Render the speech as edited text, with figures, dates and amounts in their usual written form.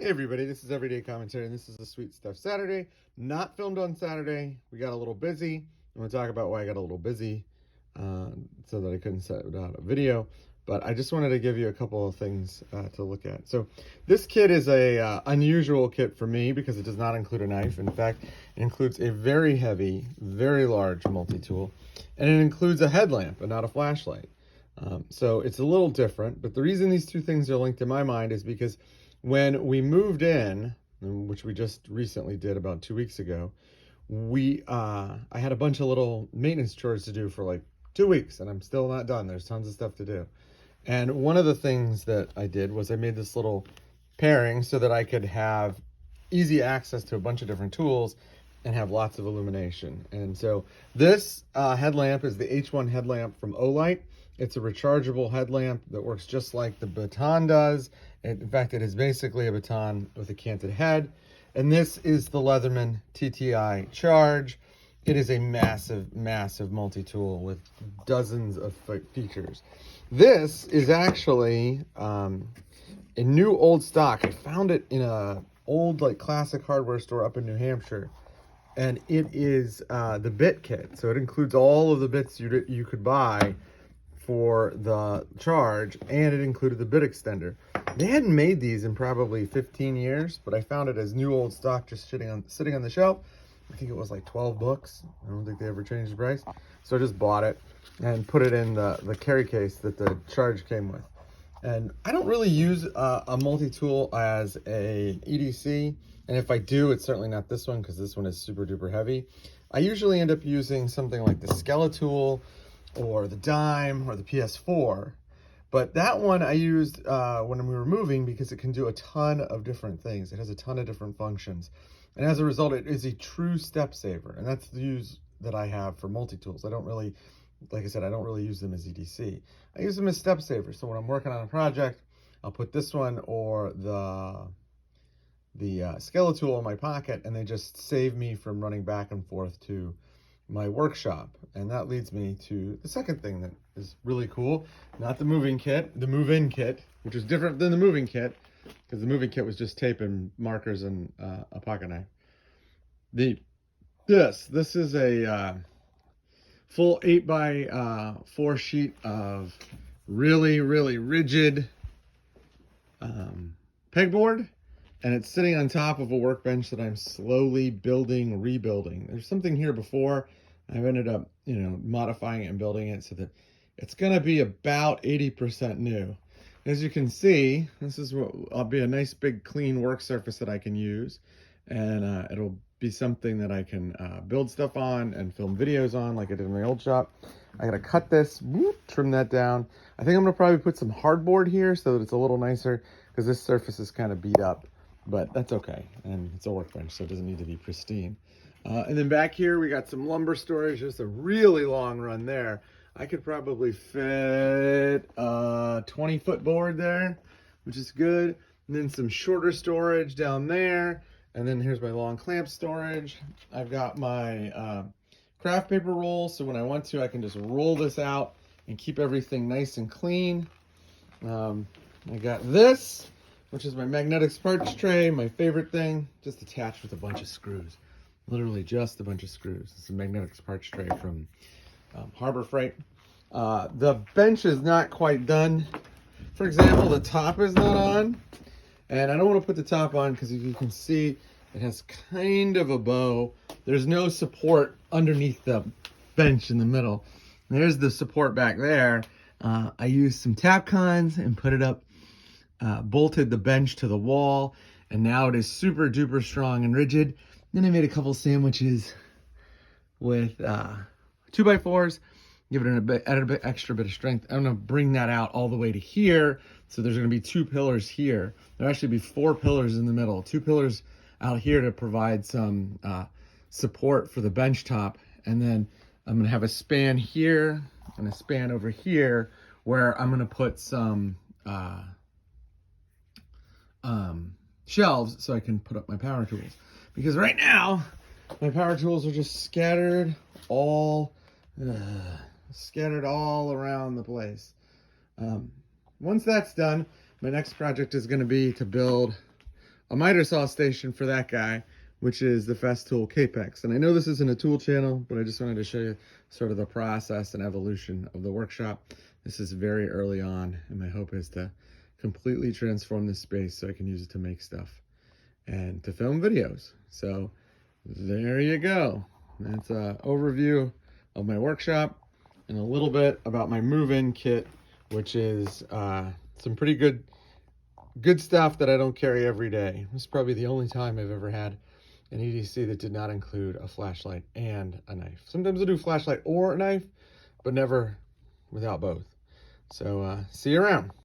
Hey everybody, this is Everyday Commentary, and this is the Sweet Stuff Saturday. Not filmed on Saturday. We got a little busy. I'm going to talk about why I got a little busy so that I couldn't set out a video. But I just wanted to give you a couple of things to look at. So this kit is a unusual kit for me because it does not include a knife. In fact, it includes a very heavy, very large multi-tool, and it includes a headlamp and not a flashlight. So it's a little different, but the reason these two things are linked in my mind is because when we moved in, which we just recently did about 2 weeks ago, I had a bunch of little maintenance chores to do for like 2 weeks, and I'm still not done. There's tons of stuff to do. And one of the things that I did was I made this little pairing so that I could have easy access to a bunch of different tools and have lots of illumination. And so this headlamp is the H1 headlamp from Olight. It's a rechargeable headlamp that works just like the baton does. In fact, it is basically a baton with a canted head. And this is the Leatherman Tti Charge. It is a massive, massive multi-tool with dozens of features. This is actually a new old stock. I found it in a old like classic hardware store up in New Hampshire. And it is the bit kit. So it includes all of the bits you could buy for the Charge, and it included the bit extender. They hadn't made these in probably 15 years, but I found it as new old stock just sitting on the shelf. I think it was like 12 bucks. I don't think they ever changed the price. So I just bought it and put it in the carry case that the Charge came with. And I don't really use a multi-tool as a EDC. And if I do, it's certainly not this one because this one is super duper heavy. I usually end up using something like the Skeletool or the Dime or the PS4. But that one I used when we were moving because it can do a ton of different things. It has a ton of different functions. And as a result, it is a true step saver. And that's the use that I have for multi-tools. I don't really, like I said, I don't really use them as EDC. I use them as step savers. So when I'm working on a project, I'll put this one or the Skeletool in my pocket, and they just save me from running back and forth to my workshop. And that leads me to the second thing that is really cool. Not the moving kit, the move-in kit, which is different than the moving kit, because the moving kit was just tape and markers and a pocket knife. This is a full 8x4 sheet of really, really rigid pegboard, and it's sitting on top of a workbench that I'm slowly rebuilding. There's something here before. I've ended up, modifying it and building it so that it's going to be about 80% new. As you can see, this is what will be a nice big clean work surface that I can use, and it'll be something that I can build stuff on and film videos on like I did in my old shop. I gotta cut this, trim that down. I think I'm gonna probably put some hardboard here so that it's a little nicer because this surface is kind of beat up, but that's okay. And it's a workbench, so it doesn't need to be pristine. And then back here, we got some lumber storage, just a really long run there. I could probably fit a 20-foot board there, which is good. And then some shorter storage down there. And then here's my long clamp storage. I've got my craft paper roll, so when I want to, I can just roll this out and keep everything nice and clean. I got this, which is my magnetic sparge tray, my favorite thing, just attached with a bunch of screws. Literally just a bunch of screws. It's a magnetic sparge tray from Harbor Freight. The bench is not quite done. For example, the top is not on. And I don't want to put the top on because you can see it has kind of a bow. There's no support underneath the bench in the middle. There's the support back there. I used some tap cons and put it up, bolted the bench to the wall, and now it is super duper strong and rigid. Then I made a couple sandwiches with 2x4s, give it add a bit extra bit of strength. I'm gonna bring that out all the way to here. So there's gonna be 2 pillars here. There'll actually be 4 pillars in the middle, 2 pillars out here to provide some support for the bench top. And then I'm gonna have a span here and a span over here where I'm gonna put some shelves so I can put up my power tools. Because right now, my power tools are just scattered all around the place. Once that's done, my next project is going to be to build a miter saw station for that guy, which is the Festool Capex. And I know this isn't a tool channel, but I just wanted to show you sort of the process and evolution of the workshop. This is very early on, and my hope is to completely transform this space so I can use it to make stuff and to film videos. So there you go. That's an overview of my workshop and a little bit about my move-in kit, which is some pretty good stuff that I don't carry every day. This is probably the only time I've ever had an EDC that did not include a flashlight and a knife. Sometimes I do flashlight or a knife, but never without both. So see you around.